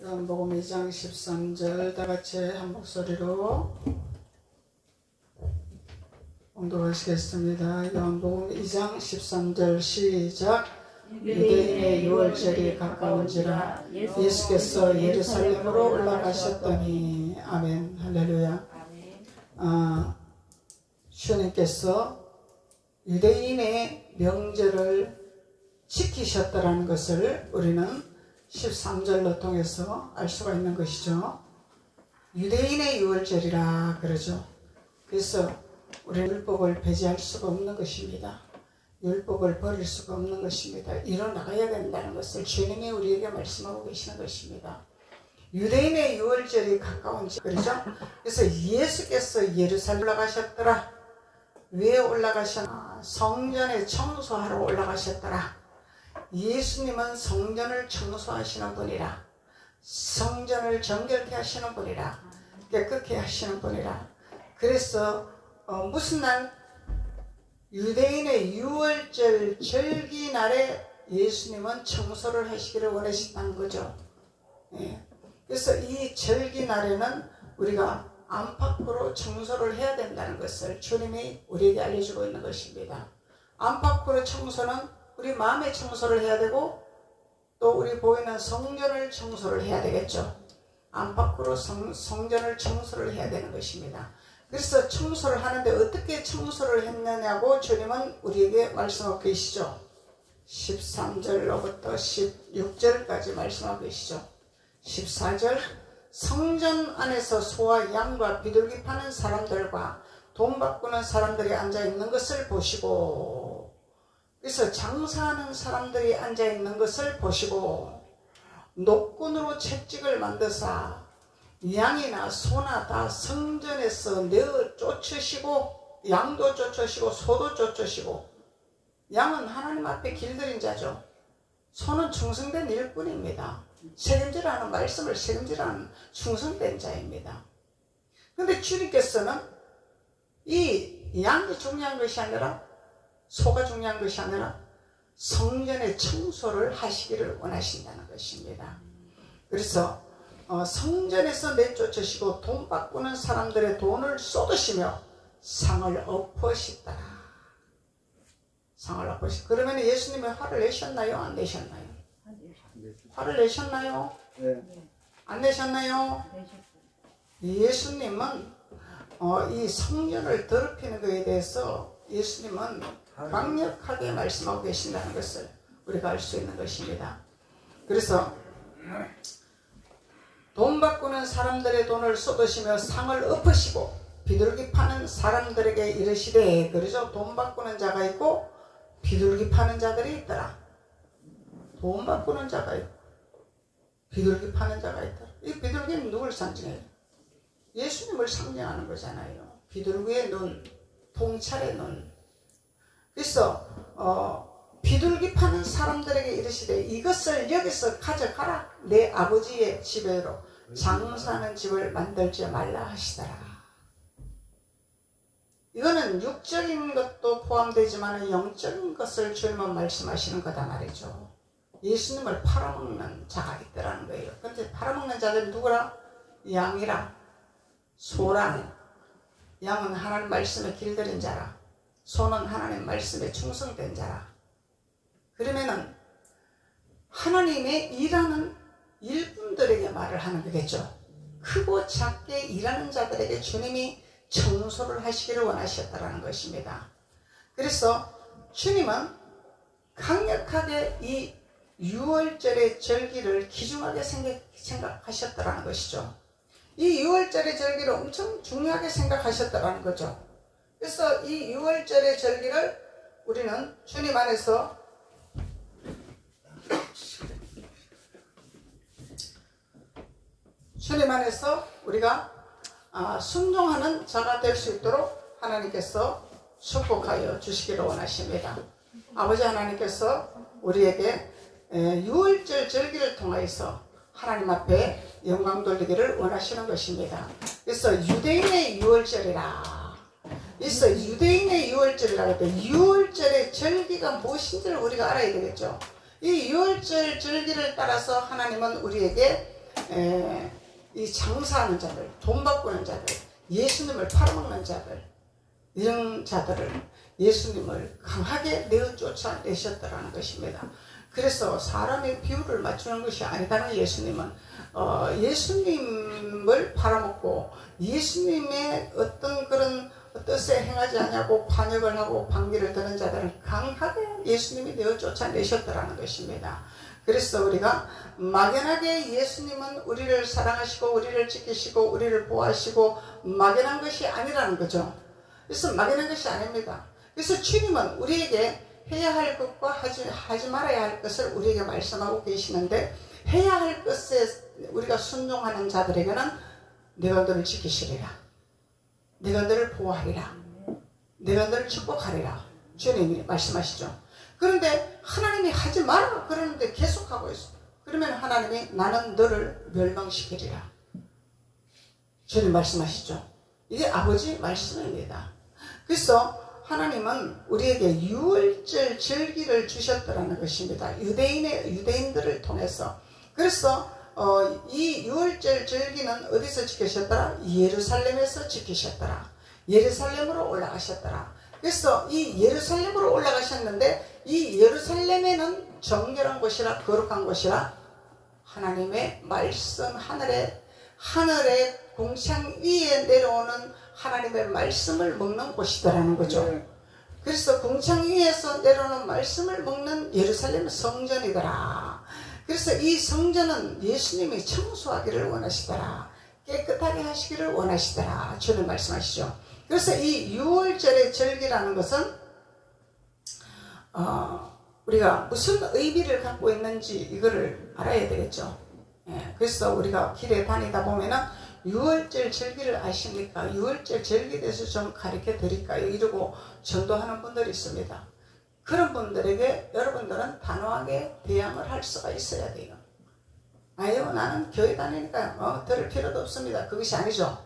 요한복음 2장 13절 다같이 한 목소리로 봉독하시겠습니다. 요한복음 2장 13절 시작. 유대인의 유월절이 가까운지라 예수께서 예루살렘으로 올라가셨더니. 아멘. 할렐루야. 주님께서 유대인의 명절을 지키셨다라는 것을 우리는 13절로 통해서 알 수가 있는 것이죠. 유대인의 유월절이라 그러죠. 그래서 우리는 율법을 배제할 수가 없는 것입니다. 율법을 버릴 수가 없는 것입니다. 일어나가야 된다는 것을 주님이 우리에게 말씀하고 계시는 것입니다. 유대인의 유월절이 가까운지 그러죠. 그래서 예수께서 예루살렘 올라가셨더라. 왜 올라가셨나? 성전에 청소하러 올라가셨더라. 예수님은 성전을 청소하시는 분이라, 성전을 정결케 하시는 분이라, 깨끗게 하시는 분이라. 그래서 무슨 날? 유대인의 유월절 절기날에 예수님은 청소를 하시기를 원하셨다는 거죠. 예. 그래서 이 절기날에는 우리가 안팎으로 청소를 해야 된다는 것을 주님이 우리에게 알려주고 있는 것입니다. 안팎으로 청소는 우리 마음의 청소를 해야 되고, 또 우리 보이는 성전을 청소를 해야 되겠죠. 안팎으로 성전을 청소를 해야 되는 것입니다. 그래서 청소를 하는데 어떻게 청소를 했느냐고 주님은 우리에게 말씀하고 계시죠. 13절로부터 16절까지 말씀하고 계시죠. 14절, 성전 안에서 소와 양과 비둘기 파는 사람들과 돈 바꾸는 사람들이 앉아있는 것을 보시고, 그래서 장사하는 사람들이 앉아있는 것을 보시고, 노끈으로 채찍을 만드사 양이나 소나 다 성전에서 내어 쫓으시고, 양도 쫓으시고 소도 쫓으시고. 양은 하나님 앞에 길들인 자죠. 소는 충성된 일꾼입니다. 책임지라는 말씀을 책임지라는 충성된 자입니다. 그런데 주님께서는 이 양이 중요한 것이 아니라, 소가 중요한 것이 아니라 성전의 청소를 하시기를 원하신다는 것입니다. 그래서 성전에서 내쫓으시고 돈 바꾸는 사람들의 돈을 쏟으시며 상을 엎으시더라. 상을 엎으시. 그러면 예수님이 화를 내셨나요? 안 내셨나요? 화를 내셨나요? 네. 안 내셨나요? 예수님은 이 성전을 더럽히는 것에 대해서 예수님은 강력하게 말씀하고 계신다는 것을 우리가 알 수 있는 것입니다. 그래서 돈 바꾸는 사람들의 돈을 쏟으시며 상을 엎으시고 비둘기 파는 사람들에게 이르시되. 그러죠. 돈 바꾸는 자가 있고 비둘기 파는 자들이 있더라. 돈 바꾸는 자가 있고 비둘기 파는 자가 있더라. 이 비둘기는 누굴 상징해요? 예수님을 상징하는 거잖아요. 비둘기의 눈, 통찰의 눈. 그래서 비둘기 파는 사람들에게 이르시되 이것을 여기서 가져가라. 내 아버지의 집으로 장사하는 집을 만들지 말라 하시더라. 이거는 육적인 것도 포함되지만 영적인 것을 주님은 말씀하시는 거다 말이죠. 예수님을 팔아먹는 자가 있더라는 거예요. 그런데 팔아먹는 자들이 누구라? 양이라, 소랑. 양은 하나님 말씀에 길들인 자라, 소는 하나님 말씀에 충성된 자라. 그러면은 하나님의 일하는 일꾼들에게 말을 하는 거겠죠. 크고 작게 일하는 자들에게 주님이 청소를 하시기를 원하셨다라는 것입니다. 그래서 주님은 강력하게 이 유월절의 절기를 귀중하게 생각하셨다라는 것이죠. 이 유월절의 절기를 엄청 중요하게 생각하셨다라는 거죠. 그래서 이 유월절의 절기를 우리는 주님 안에서 우리가 순종하는 자가 될 수 있도록 하나님께서 축복하여 주시기를 원하십니다. 아버지 하나님께서 우리에게 유월절 절기를 통하여서 하나님 앞에 영광 돌리기를 원하시는 것입니다. 그래서 유대인의 유월절이라. 그래서 유대인의 유월절이라고 할 때 유월절의 절기가 무엇인지를 우리가 알아야 되겠죠. 이 유월절 절기를 따라서 하나님은 우리에게 이 장사하는 자들, 돈 바꾸는 자들, 예수님을 팔아먹는 자들, 이런 자들을 예수님을 강하게 내어 쫓아내셨다라는 것입니다. 그래서 사람의 비율을 맞추는 것이 아니다는 예수님은 예수님을 팔아먹고 예수님의 어떤 그런 뜻에 행하지 않냐고 반역을 하고 반기를 드는 자들은 강하게 예수님이 내어 쫓아내셨다라는 것입니다. 그래서 우리가 막연하게 예수님은 우리를 사랑하시고 우리를 지키시고 우리를 보호하시고 막연한 것이 아니라는 거죠. 그래서 막연한 것이 아닙니다. 그래서 주님은 우리에게 해야 할 것과 하지 말아야 할 것을 우리에게 말씀하고 계시는데, 해야 할 것에 우리가 순종하는 자들에게는 내가 너를 지키시리라, 내가 너를 보호하리라, 내가 너를 축복하리라 주님이 말씀하시죠. 그런데 하나님이 하지 마라 그러는데 계속하고 있어. 그러면 하나님이 나는 너를 멸망시키리라 주님 말씀하시죠. 이게 아버지 말씀입니다. 그래서 하나님은 우리에게 유월절 절기를 주셨다는 것입니다. 유대인들을 통해서. 그래서 이 유월절 절기는 어디서 지키셨더라? 예루살렘에서 지키셨더라. 예루살렘으로 올라가셨더라. 그래서 이 예루살렘으로 올라가셨는데, 이 예루살렘에는 정결한 곳이라 거룩한 곳이라 하나님의 말씀, 하늘의 공창 위에 내려오는 하나님의 말씀을 먹는 곳이더라는 거죠. 그래서 공창 위에서 내려오는 말씀을 먹는 예루살렘 성전이더라. 그래서 이 성전은 예수님이 청소하기를 원하시더라, 깨끗하게 하시기를 원하시더라 주님 말씀하시죠. 그래서 이 6월절의 절기라는 것은 우리가 무슨 의미를 갖고 있는지 이거를 알아야 되겠죠. 그래서 우리가 길에 다니다 보면은 6월절 절기를 아십니까? 6월절 절기에 대해서 좀 가르쳐 드릴까요? 이러고 전도하는 분들이 있습니다. 그런 분들에게 여러분들은 단호하게 대항을 할 수가 있어야 돼요. 아유, 나는 교회 다니니까 들을 필요도 없습니다. 그것이 아니죠.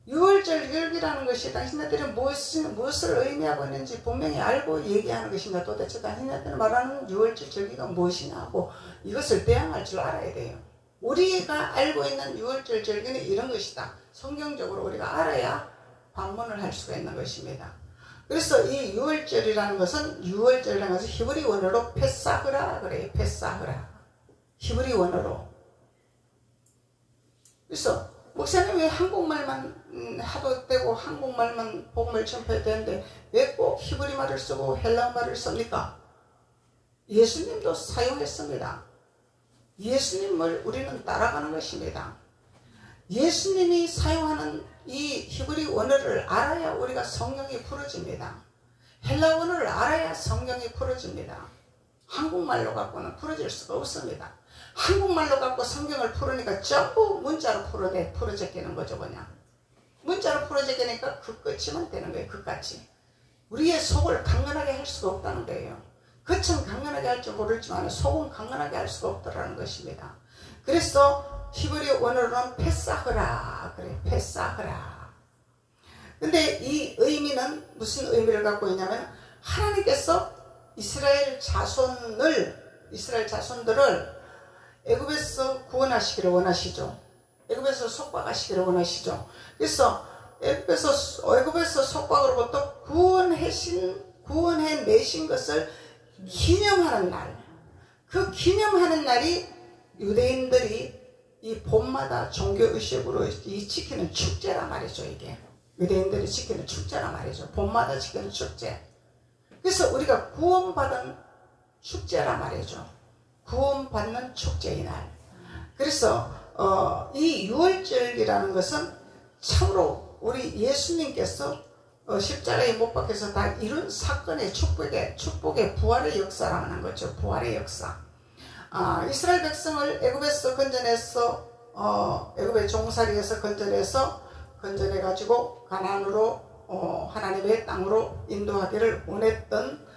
6월절 절기라는 것이 당신네들이 무엇을 의미하고 있는지 분명히 알고 얘기하는 것입니다. 도대체 당신네들이 말하는 6월절 절기가 무엇이냐 하고 이것을 대항할 줄 알아야 돼요. 우리가 알고 있는 6월절 절기는 이런 것이다. 성경적으로 우리가 알아야 방문을 할 수가 있는 것입니다. 그래서 이 6월절이라는 것은, 6월절이라는 것은 히브리 원어로 페사흐라 그래요. 페사흐라. 히브리 원어로. 그래서 목사님 왜 한국말만 하도 되고 한국말만 복음을 전파해야 되는데 왜 꼭 히브리 말을 쓰고 헬라어 말을 씁니까? 예수님도 사용했습니다. 예수님을 우리는 따라가는 것입니다. 예수님이 사용하는 이 히브리 원어를 알아야 우리가 성경이 풀어집니다. 헬라 원어를 알아야 성경이 풀어집니다. 한국말로 갖고는 풀어질 수가 없습니다. 한국말로 갖고 성경을 풀으니까 전부 문자로 풀어제끼는 거죠. 그냥 문자로 풀어제끼니까 그 끝이면 되는 거예요. 그까지 우리의 속을 강건하게 할 수가 없다는 거예요. 겉은 강건하게 할 줄 모르지만 속은 강건하게 할 수가 없다는 것입니다. 그래서 히브리 원어로는 페사흐라 그래. 페사흐라. 근데 이 의미는 무슨 의미를 갖고 있냐면, 하나님께서 이스라엘 자손들을 애굽에서 구원하시기를 원하시죠. 애굽에서 속박하시기를 원하시죠. 그래서 애굽에서 속박으로부터 구원해내신 것을 기념하는 날, 그 기념하는 날이 유대인들이 이 봄마다 종교의식으로 지키는 축제란 말이죠. 이게 유대인들이 지키는 축제란 말이죠. 봄마다 지키는 축제. 그래서 우리가 구원받은 축제란 말이죠. 구원받는 축제의 날. 그래서 이 6월절이라는 것은 참으로 우리 예수님께서 십자가에 못 박혀서 다 이룬 사건의 축복의 부활의 역사라는 거죠. 부활의 역사. 이스라엘 백성을 애굽에서 건져내서 애굽의 종살이에서 건져내가지고 가나안으로 하나님의 땅으로 인도하기를 원했던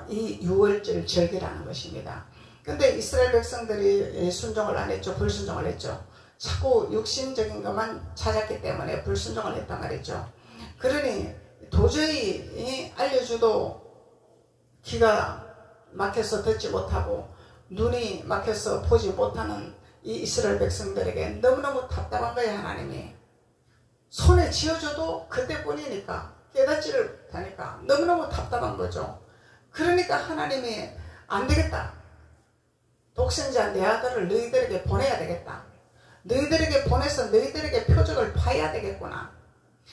이 6월절 절기라는 것입니다. 근데 이스라엘 백성들이 순종을 안 했죠. 불순종을 했죠. 자꾸 육신적인 것만 찾았기 때문에 불순종을 했단 말이죠. 그러니 도저히 알려줘도 귀가 막혀서 듣지 못하고 눈이 막혀서 보지 못하는 이 이스라엘 백성들에게 너무너무 답답한 거예요. 하나님이 손에 쥐어줘도 그때뿐이니까 깨닫지를 못하니까 너무너무 답답한 거죠. 그러니까 하나님이 안 되겠다, 독생자 내 아들을 너희들에게 보내야 되겠다, 너희들에게 보내서 너희들에게 표적을 봐야 되겠구나,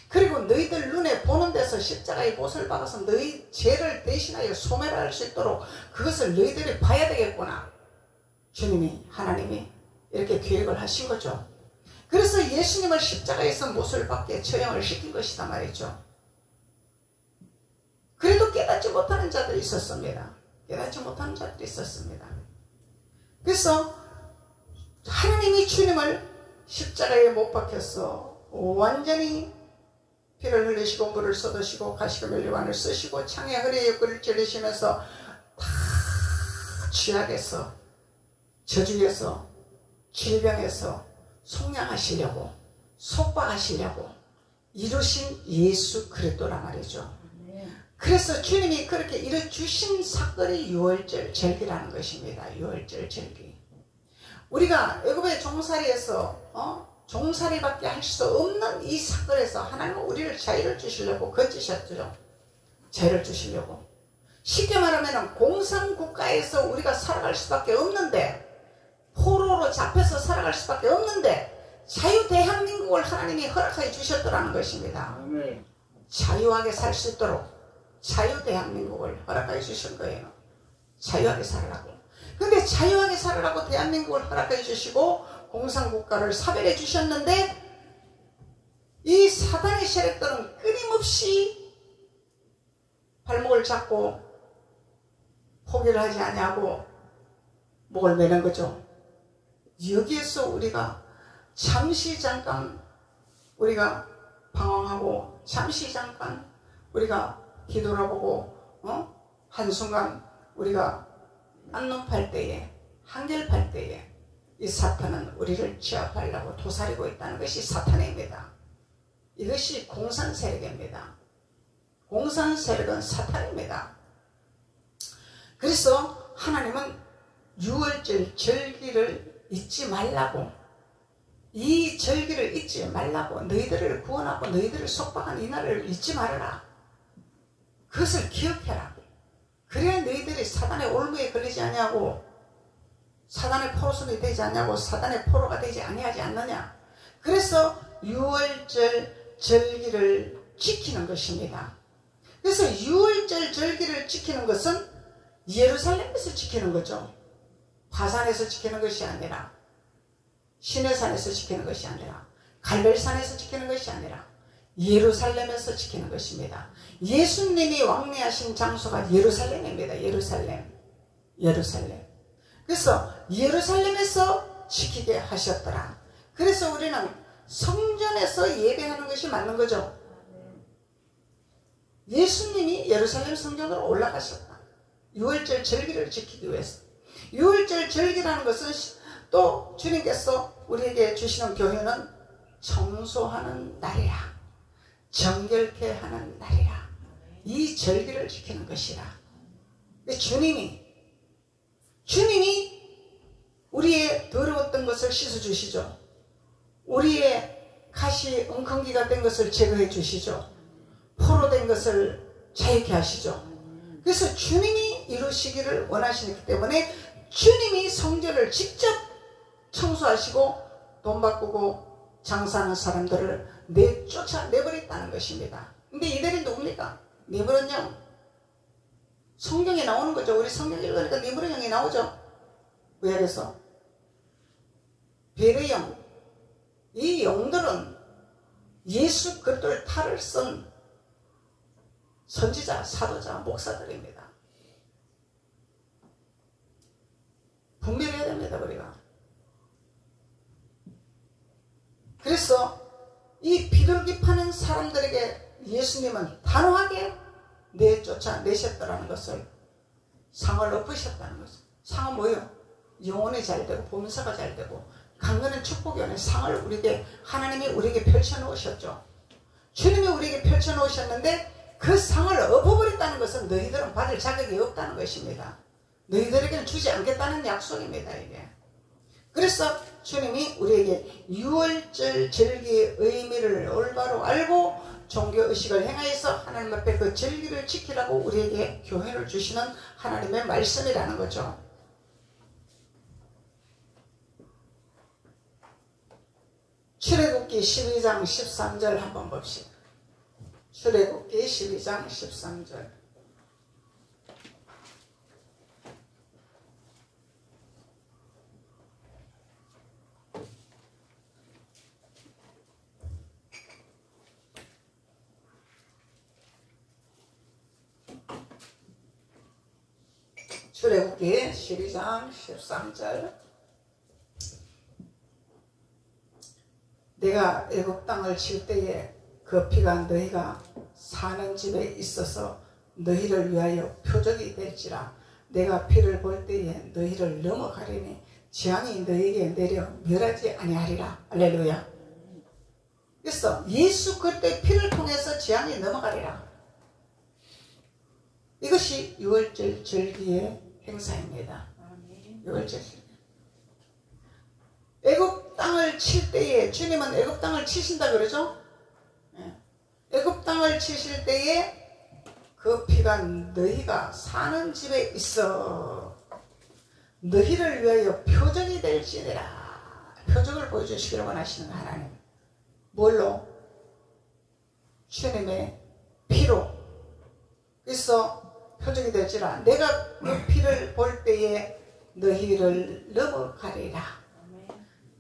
그리고 너희들 눈에 보는 데서 십자가의 못을 박아서 너희 죄를 대신하여 소멸할 수 있도록 그것을 너희들이 봐야 되겠구나. 주님이, 하나님이 이렇게 계획을 하신 거죠. 그래서 예수님을 십자가에서 못을 박게 처형을 시킨 것이다 말이죠. 그래도 깨닫지 못하는 자들이 있었습니다. 깨닫지 못하는 자들이 있었습니다. 그래서 하나님이 주님을 십자가에 못 박혀서 완전히 피를 흘리시고 물을 쏟으시고 가시금 멸류관을 쓰시고 창에 허리에 옆구리를 찔리시면서 다 죄악에서, 저주에서, 질병에서 속량하시려고, 속박하시려고 이루신 예수 그리스도란 말이죠. 그래서 주님이 그렇게 이뤄주신 사건이 유월절 절기라는 것입니다. 유월절 절기. 우리가 애굽의 종살이에서 종살이밖에 할 수 없는 이 사건에서 하나님은 우리를 자유를 주시려고 건지셨죠. 자유를 주시려고. 쉽게 말하면 공산국가에서 우리가 살아갈 수밖에 없는데, 포로로 잡혀서 살아갈 수밖에 없는데 자유 대한민국을 하나님이 허락하여 주셨더라는 것입니다. 자유하게 살 수 있도록 자유 대한민국을 허락하여 주신 거예요. 자유하게 살으라고. 근데 자유하게 살으라고 대한민국을 허락해 주시고 공산국가를 사별해 주셨는데, 이 사단의 세력들은 끊임없이 발목을 잡고 포기를 하지 아니하고 목을 매는 거죠. 여기에서 우리가 잠시 잠깐 우리가 방황하고, 잠시 잠깐 우리가 뒤돌아보고 한순간 우리가 안눈 팔 때에, 한결 팔 때에 이 사탄은 우리를 제압하려고 도사리고 있다는 것이 사탄입니다. 이것이 공산 세력입니다. 공산 세력은 사탄입니다. 그래서 하나님은 유월절 절기를 잊지 말라고, 이 절기를 잊지 말라고, 너희들을 구원하고 너희들을 속박한 이 날을 잊지 말아라. 그것을 기억해라. 그래야 너희들이 사단의 올무에 걸리지 아니하고 사단의 포로손이 되지 않냐고, 사단의 포로가 되지 아니하지 않느냐. 그래서 유월절 절기를 지키는 것입니다. 그래서 유월절 절기를 지키는 것은 예루살렘에서 지키는 거죠. 화산에서 지키는 것이 아니라, 시내산에서 지키는 것이 아니라, 갈멜산에서 지키는 것이 아니라 예루살렘에서 지키는 것입니다. 예수님이 왕래하신 장소가 예루살렘입니다. 예루살렘. 그래서 예루살렘에서 지키게 하셨더라. 그래서 우리는 성전에서 예배하는 것이 맞는 거죠. 예수님이 예루살렘 성전으로 올라가셨다. 유월절 절기를 지키기 위해서. 유월절 절기라는 것은 또 주님께서 우리에게 주시는 교훈은 청소하는 날이라, 정결케 하는 날이라, 이 절기를 지키는 것이라. 주님이 우리의 더러웠던 것을 씻어주시죠. 우리의 가시 엉겅기가 된 것을 제거해 주시죠. 포로된 것을 자유케 하시죠. 그래서 주님이 이루시기를 원하시기 때문에 주님이 성전을 직접 청소하시고 돈 바꾸고 장사하는 사람들을 쫓아내버렸다는 것입니다. 근데 이들이 누굽니까? 니브론형. 성경에 나오는 거죠. 우리 성경 읽으니까 니브론형이 나오죠. 구약에서 베레형. 이 영들은 예수 그리스도의 탈을 쓴 선지자, 사도자, 목사들입니다. 분별해야 됩니다, 우리가. 그래서 이 비둘기 파는 사람들에게 예수님은 단호하게 내쫓아내셨다는 것을, 상을 엎으셨다는 것을. 상은 뭐예요? 영혼이 잘 되고 보면서가 잘 되고 강건한 축복이 오는 상을 우리에게, 하나님이 우리에게 펼쳐놓으셨죠. 주님이 우리에게 펼쳐놓으셨는데 그 상을 엎어버렸다는 것은 너희들은 받을 자격이 없다는 것입니다. 너희들에게는 주지 않겠다는 약속입니다. 이게 그래서 주님이 우리에게 유월절 절기의 의미를 올바로 알고 종교의식을 행하여서 하나님 앞에 그 절기를 지키라고 우리에게 교훈을 주시는 하나님의 말씀이라는 거죠. 출애굽기 12장 13절 한번 봅시다. 출애굽기 12장 13절. 출애굽기 12장 13절. 내가 애굽 땅을 칠 때에 그 피가 너희가 사는 집에 있어서 너희를 위하여 표적이 될지라. 내가 피를 볼 때에 너희를 넘어가리니 재앙이 너희에게 내려 멸하지 아니하리라. 할렐루야. 그래서 예수 그리스도의 피를 통해서 재앙이 넘어가리라. 이것이 유월절 절기의 행사입니다. 유월절 절기. 애굽 땅을 칠 때에 주님은 애굽 땅을 치신다 그러죠? 애굽 땅을 치실 때에 그 피가 너희가 사는 집에 있어 너희를 위하여 표적이 될지니라. 표적을 보여주시기를 원하시는 하나님. 뭘로? 주님의 피로. 그래서 표적이 될지라. 내가 그 피를 볼 때에 너희를 넘어가리라.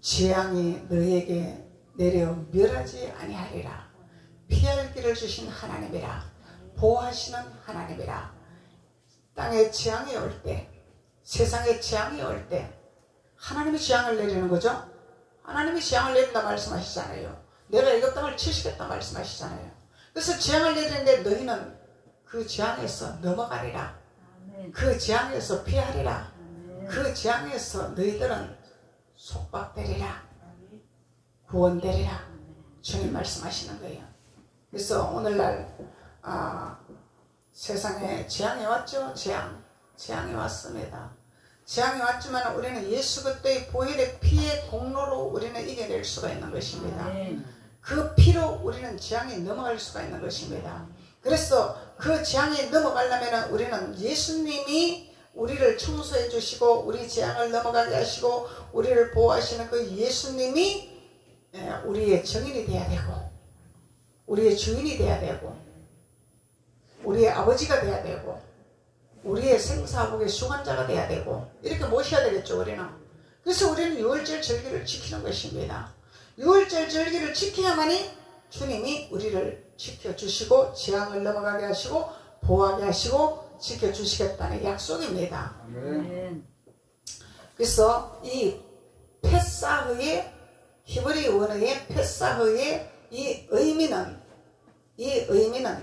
재앙이 너희에게 내려 멸하지 아니하리라. 피할 길을 주신 하나님이라. 보호하시는 하나님이라. 땅에 재앙이 올 때, 세상에 재앙이 올 때 하나님이 재앙을 내리는 거죠. 하나님이 재앙을 내린다 말씀하시잖아요. 내가 애굽 땅을 치시겠다 말씀하시잖아요. 그래서 재앙을 내리는데 너희는 그 재앙에서 넘어가리라. 그 재앙에서 피하리라. 그 재앙에서 너희들은 속박되리라. 구원되리라. 주님 말씀하시는 거예요. 그래서 오늘날 세상에 재앙이 왔죠. 재앙이 왔습니다. 재앙이 왔지만 우리는 예수 그리스도의 보혈의 피의 공로로 우리는 이겨낼 수가 있는 것입니다. 그 피로 우리는 재앙이 넘어갈 수가 있는 것입니다. 그래서 그 재앙이 넘어가려면 우리는 예수님이 우리를 청소해 주시고 우리 재앙을 넘어가게 하시고 우리를 보호하시는 그 예수님이 우리의 정인이 되어야 되고 우리의 주인이 되어야 되고 우리의 아버지가 되어야 되고 우리의 생사복의 수관자가 되어야 되고 이렇게 모셔야 되겠죠. 우리는. 그래서 우리는 유월절 절기를 지키는 것입니다. 유월절 절기를 지켜야만이 주님이 우리를 지켜주시고 재앙을 넘어가게 하시고 보호하게 하시고 지켜주시겠다는 약속입니다. 아멘. 그래서 이 페사흐의 히브리 원어의 페사흐의 이 의미는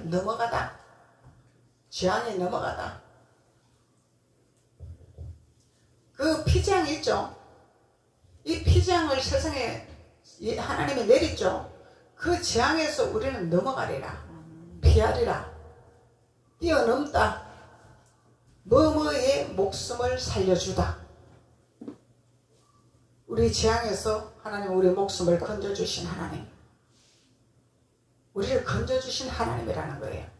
넘어가다. 재앙이 넘어가다. 그 피장이 있죠. 이 피장을 세상에 하나님이 내리죠. 그 재앙에서 우리는 넘어가리라. 피하리라. 뛰어넘다. 뭐뭐의 목숨을 살려주다. 우리 재앙에서 하나님 우리 목숨을 건져주신 하나님. 우리를 건져주신 하나님이라는 거예요.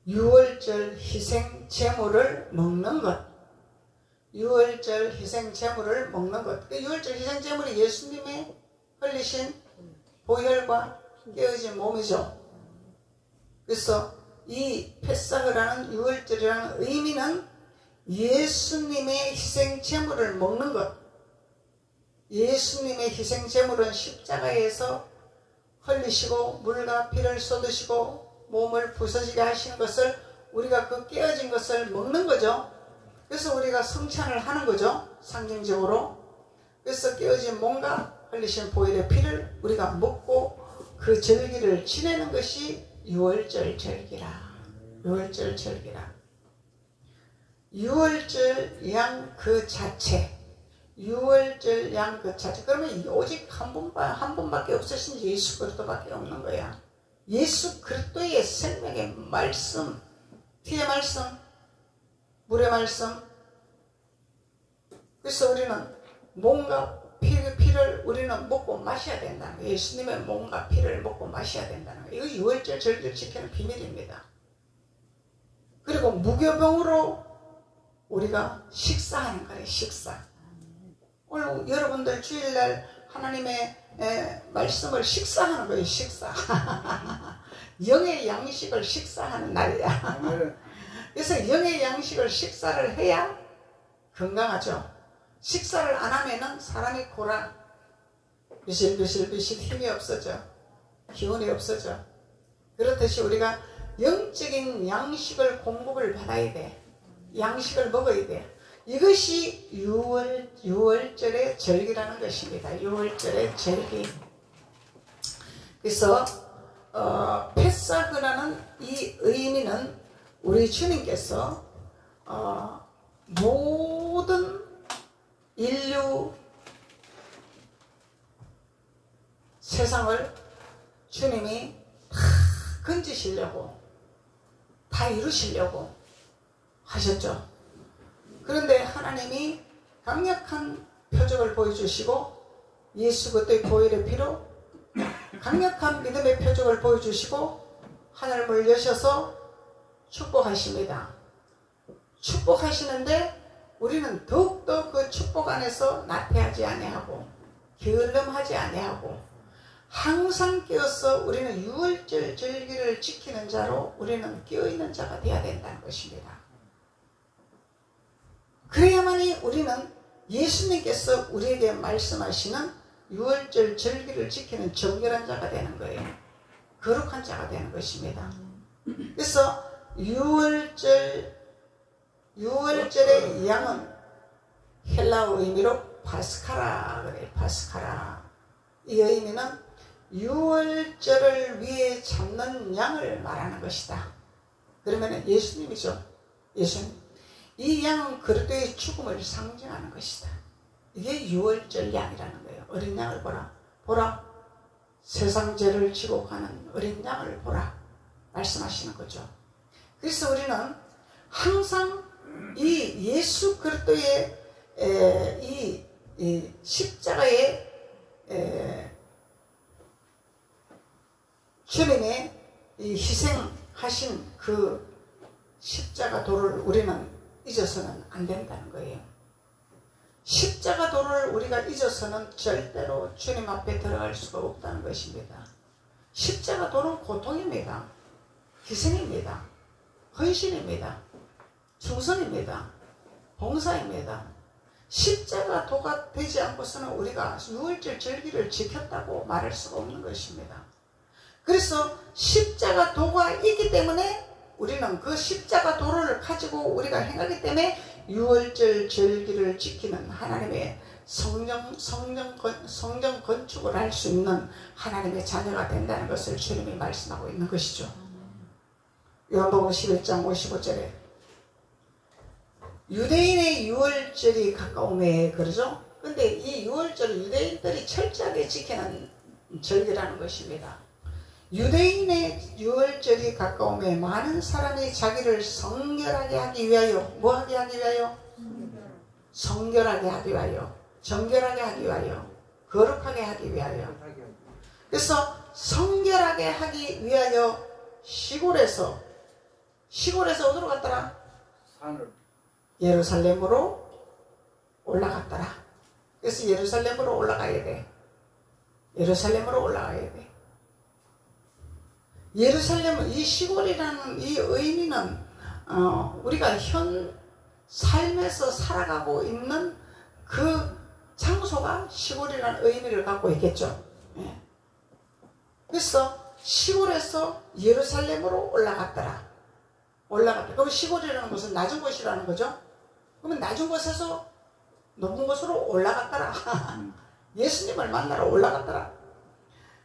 유월절 희생 제물을 먹는 것. 유월절 희생 제물을 먹는 것. 그 유월절 희생 제물이 예수님의 흘리신 보혈과 깨어진 몸이죠. 그래서 이 페사흐라는 유월절이라는 의미는 예수님의 희생 제물을 먹는 것. 예수님의 희생 제물은 십자가에서 흘리시고 물과 피를 쏟으시고 몸을 부서지게 하시는 것을 우리가 그 깨어진 것을 먹는 거죠. 그래서 우리가 성찬을 하는 거죠. 상징적으로. 그래서 깨어진 몸과 흘리신 보혈의 피를 우리가 먹고 그 절기를 지내는 것이 유월절 절기라. 유월절 절기라. 유월절 양 그 자체. 유월절 양 그 자체. 그러면 오직 한 분밖에 없으신 예수 그리스도밖에 없는 거야. 예수 그리스도의 생명의 말씀, 피의 말씀, 물의 말씀, 그래서 우리는 몸과 피를 우리는 먹고 마셔야 된다는 거예요. 예수님의 몸과 피를 먹고 마셔야 된다는 거예요. 이거 유월절 절기를 지키는 비밀입니다. 그리고 무교병으로 우리가 식사하는 거예요. 식사. 오늘 여러분들 주일날 하나님의 말씀을 식사하는 거예요. 식사. 영의 양식을 식사하는 날이야. 그래서 영의 양식을 식사를 해야 건강하죠. 식사를 안 하면은 사람이 고라 비실비실 힘이 없어져. 기운이 없어져. 그렇듯이 우리가 영적인 양식을 공급을 받아야 돼. 양식을 먹어야 돼. 이것이 유월절의 절기라는 것입니다. 유월절의 절기. 그래서 패사그라는 이 의미는 우리 주님께서 모든 인류 세상을 주님이 다 건지시려고 다 이루시려고 하셨죠. 그런데 하나님이 강력한 표적을 보여주시고 예수 그리스도의 보혈의 피로 강력한 믿음의 표적을 보여주시고 하늘문을 여셔서 축복하십니다. 축복하시는데 우리는 더욱더 그 축복 안에서 나태하지 아니하고 게을름하지 아니하고 항상 깨어서 우리는 유월절 절기를 지키는 자로 우리는 깨어있는 자가 되어야 된다는 것입니다. 그래야만이 우리는 예수님께서 우리에게 말씀하시는 유월절 절기를 지키는 정결한 자가 되는 거예요. 거룩한 자가 되는 것입니다. 그래서 유월절의 양은 헬라어 의미로 파스카라 그래요. 파스카라. 이 의미는 유월절을 위해 잡는 양을 말하는 것이다. 그러면 예수님이죠. 예수님. 이 양은 그리스도의 죽음을 상징하는 것이다. 이게 유월절 양이라는 거예요. 어린 양을 보라. 보라. 세상 죄를 지고 가는 어린 양을 보라. 말씀하시는 거죠. 그래서 우리는 항상 이 예수 그리스도의 이 십자가의 주님의 이 희생하신 그 십자가 도를 우리는 잊어서는 안 된다는 거예요. 십자가 도를 우리가 잊어서는 절대로 주님 앞에 들어갈 수가 없다는 것입니다. 십자가 도는 고통입니다. 희생입니다. 헌신입니다. 충성입니다. 봉사입니다. 십자가 도가 되지 않고서는 우리가 유월절 절기를 지켰다고 말할 수가 없는 것입니다. 그래서 십자가 도가 있기 때문에 우리는 그 십자가 도를 가지고 우리가 행하기 때문에 유월절 절기를 지키는 하나님의 성전 건축을 할 수 있는 하나님의 자녀가 된다는 것을 주님이 말씀하고 있는 것이죠. 요한복음 11장 55절에 유대인의 유월절이 가까움에 그러죠. 근데 이 유월절을 유대인들이 철저하게 지키는 절기라는 것입니다. 유대인의 유월절이 가까움에 많은 사람이 자기를 성결하게 하기 위하여 뭐하게 하기 위하여? 성결하게 하기 위하여 정결하게 하기 위하여 거룩하게 하기 위하여 그래서 성결하게 하기 위하여 시골에서 어디로 갔더라? 산을 예루살렘으로 올라갔더라. 그래서 예루살렘으로 올라가야 돼. 예루살렘으로 올라가야 돼. 예루살렘은 이 시골이라는 이 의미는 우리가 현 삶에서 살아가고 있는 그 장소가 시골이라는 의미를 갖고 있겠죠. 예. 그래서 시골에서 예루살렘으로 올라갔더라. 그럼 시골이라는 것은 낮은 곳이라는 거죠. 그러면 낮은 곳에서 높은 곳으로 올라갔더라. 예수님을 만나러 올라갔더라.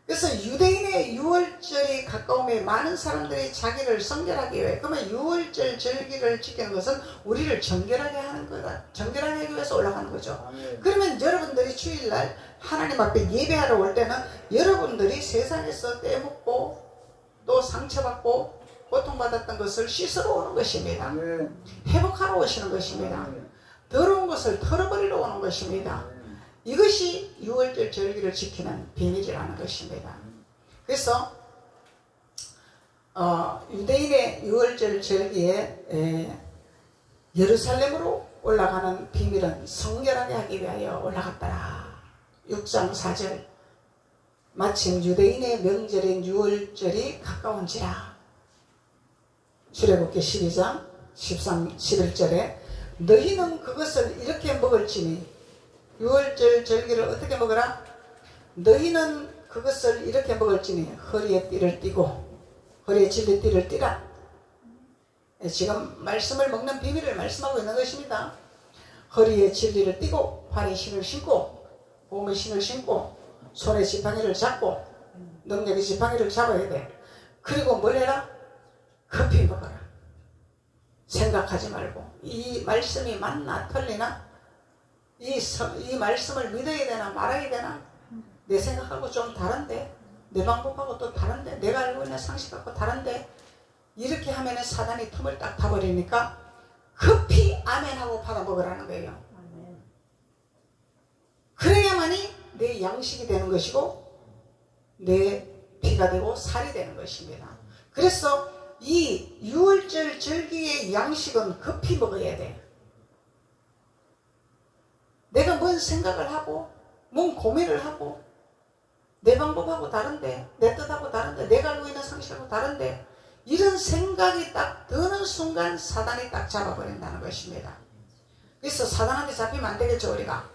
그래서 유대인의 유월절이 가까움에 많은 사람들이 자기를 성결하기 위해 그러면 유월절 절기를 지키는 것은 우리를 정결하게 하는 거다. 정결하게 하기 위해서 올라가는 거죠. 그러면 여러분들이 주일날 하나님 앞에 예배하러 올 때는 여러분들이 세상에서 떼먹고 또 상처받고 고통받았던 것을 씻으러 오는 것입니다. 회복하러 오시는 것입니다. 더러운 것을 털어버리러 오는 것입니다. 이것이 유월절 절기를 지키는 비밀이라는 것입니다. 그래서 유대인의 유월절 절기에 예루살렘으로 올라가는 비밀은 성결하게 하기 위하여 올라갔더라. 6장 4절 마침 유대인의 명절인 유월절이 가까운지라. 출애굽기 12장 13, 11절에 너희는 그것을 이렇게 먹을지니 유월절 절기를 어떻게 먹으라? 너희는 그것을 이렇게 먹을지니 허리에 띠를 띠고 허리에 진리띠를 띠라. 지금 말씀을 먹는 비밀을 말씀하고 있는 것입니다. 허리에 진리를 띠고 발에 신을 신고 몸에 신을 신고 손에 지팡이를 잡고 능력의 지팡이를 잡아야 돼. 그리고 뭘 해라? 급히 먹어라. 생각하지 말고 이 말씀이 맞나 틀리나? 이 말씀을 믿어야 되나 말아야 되나? 내 생각하고 좀 다른데, 내 방법하고 또 다른데, 내가 알고 있는 상식하고 다른데, 이렇게 하면 사단이 틈을 딱 타버리니까 급히 아멘하고 받아먹으라는 거예요. 그래야만이 내 양식이 되는 것이고 내 피가 되고 살이 되는 것입니다. 그래서 이 유월절 절기의 양식은 급히 먹어야 돼. 내가 뭔 생각을 하고 뭔 고민을 하고 내 방법하고 다른데, 내 뜻하고 다른데, 내가 알고 있는 상식하고 다른데, 이런 생각이 딱 드는 순간 사단이 딱 잡아버린다는 것입니다. 그래서 사단한테 잡히면 안 되겠죠. 우리가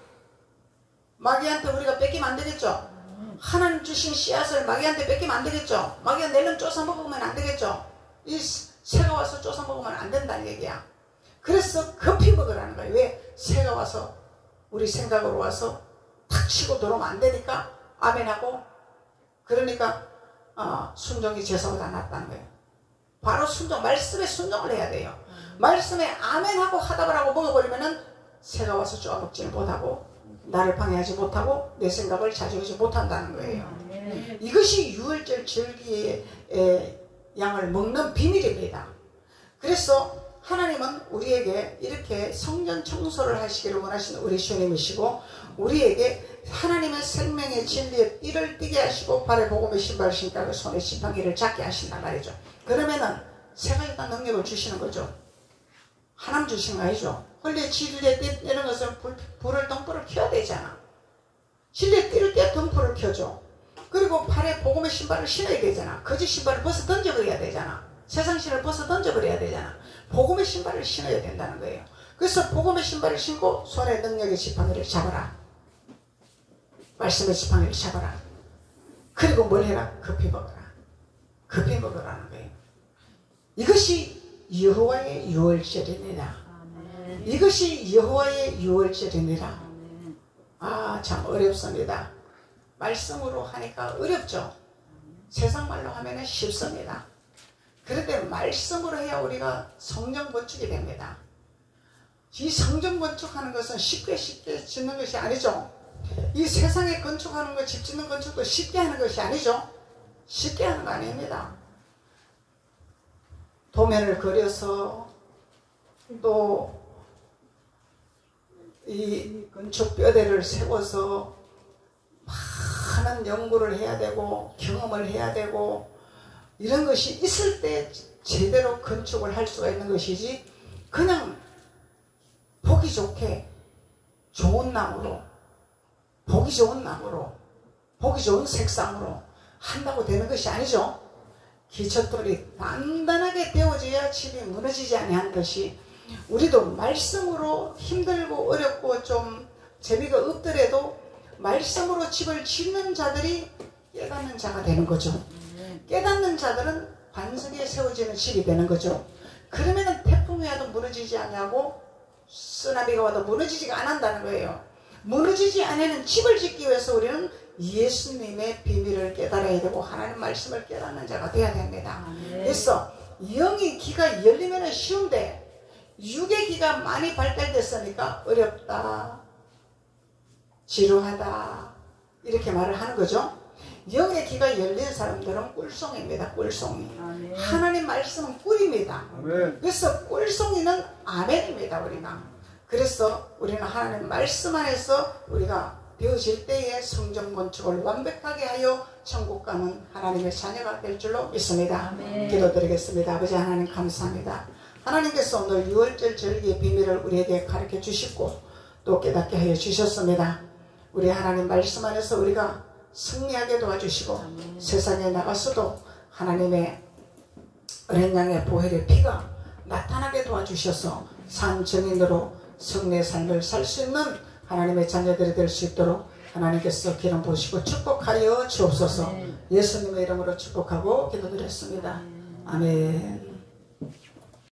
마귀한테 우리가 뺏기면 안 되겠죠. 하나님 주신 씨앗을 마귀한테 뺏기면 안 되겠죠. 마귀가 내려면 쫓아 먹으면 안 되겠죠. 이 새가 와서 쫓아 먹으면 안 된다는 얘기야. 그래서 급히 먹으라는 거예요. 왜? 새가 와서 우리 생각으로 와서 탁 치고 들어오면 안 되니까 아멘하고, 그러니까 순종이 제사보다 낫다는 거예요. 바로 순종, 말씀에 순종을 해야 돼요. 말씀에 아멘하고 하다보라고 먹어버리면은 새가 와서 쪼아먹지는 못하고 나를 방해하지 못하고 내 생각을 좌지우지 못한다는 거예요. 이것이 유월절 절기의 양을 먹는 비밀입니다. 그래서 하나님은 우리에게 이렇게 성전 청소를 하시기를 원하시는 우리 주님이시고, 우리에게 하나님의 생명의 진리에 띠를 띠게 하시고 발에 복음의 신발을 신고 손에 지팡이를 잡게 하신단 말이죠. 그러면은 새가 일단 능력을 주시는 거죠. 하나님 주신 거 아니죠. 원래 진리에 띠 이런 것은 불을 등불을 켜야 되잖아. 진리에 띠를 떼야 등불을 켜줘. 그리고 발에 복음의 신발을 신어야 되잖아. 거짓 신발을 벗어 던져버려야 되잖아. 세상 신을 벗어 던져버려야 되잖아. 복음의 신발을 신어야 된다는 거예요. 그래서 복음의 신발을 신고 손에 능력의 지팡이를 잡아라. 말씀의 지팡이를 잡아라. 그리고 뭘 해라? 급히 먹어라. 급히 먹으라는 거예요. 이것이 여호와의 유월절입니다. 이것이 여호와의 유월절입니다. 참 어렵습니다. 말씀으로 하니까 어렵죠. 세상 말로 하면 쉽습니다. 그런데 말씀으로 해야 우리가 성전 건축이 됩니다. 이 성전 건축하는 것은 쉽게 짓는 것이 아니죠. 이 세상에 건축하는 것, 집 짓는 건축도 쉽게 하는 것이 아니죠. 쉽게 하는 거 아닙니다. 도면을 그려서 또 이 건축 뼈대를 세워서 많은 연구를 해야 되고 경험을 해야 되고 이런 것이 있을 때 제대로 건축을 할 수가 있는 것이지, 그냥 보기 좋게 좋은 나무로, 보기 좋은 나무로, 보기 좋은 색상으로 한다고 되는 것이 아니죠. 기초돌이 단단하게 되어져야 집이 무너지지 아니한 것이, 우리도 말씀으로 힘들고 어렵고 좀 재미가 없더라도 말씀으로 집을 짓는 자들이 깨닫는 자가 되는 거죠. 깨닫는 자들은 반석에 세워지는 집이 되는 거죠. 그러면은 태풍이 와도 무너지지 않냐고, 쓰나미가 와도 무너지지가 않는다는 거예요. 무너지지 않는 집을 짓기 위해서 우리는 예수님의 비밀을 깨달아야 되고 하나님 말씀을 깨닫는 자가 되어야 됩니다. 그래서 영의 귀가 열리면 쉬운데 육의 귀가 많이 발달됐으니까 어렵다, 지루하다 이렇게 말을 하는 거죠. 영의 귀가 열린 사람들은 꿀송입니다. 꿀송이. 하나님 말씀은 꿀입니다. 그래서 꿀송이는 아멘입니다. 우리가 그래서 우리는 하나님 말씀 안에서 우리가 되어질 때에 성전 건축을 완벽하게 하여 천국 가는 하나님의 자녀가 될 줄로 믿습니다. 기도드리겠습니다. 아버지 하나님 감사합니다. 하나님께서 오늘 6월절 절기의 비밀을 우리에게 가르쳐 주시고 또 깨닫게 하여 주셨습니다. 우리 하나님 말씀 안에서 우리가 승리하게 도와주시고 세상에 나가서도 하나님의 어린 양의 보혈의 피가 나타나게 도와주셔서 산 증인으로 승리의 삶을 살 수 있는 하나님의 자녀들이 될 수 있도록 하나님께서 기름 부으시고 축복하여 주옵소서. 예수님의 이름으로 축복하고 기도드렸습니다. 아멘.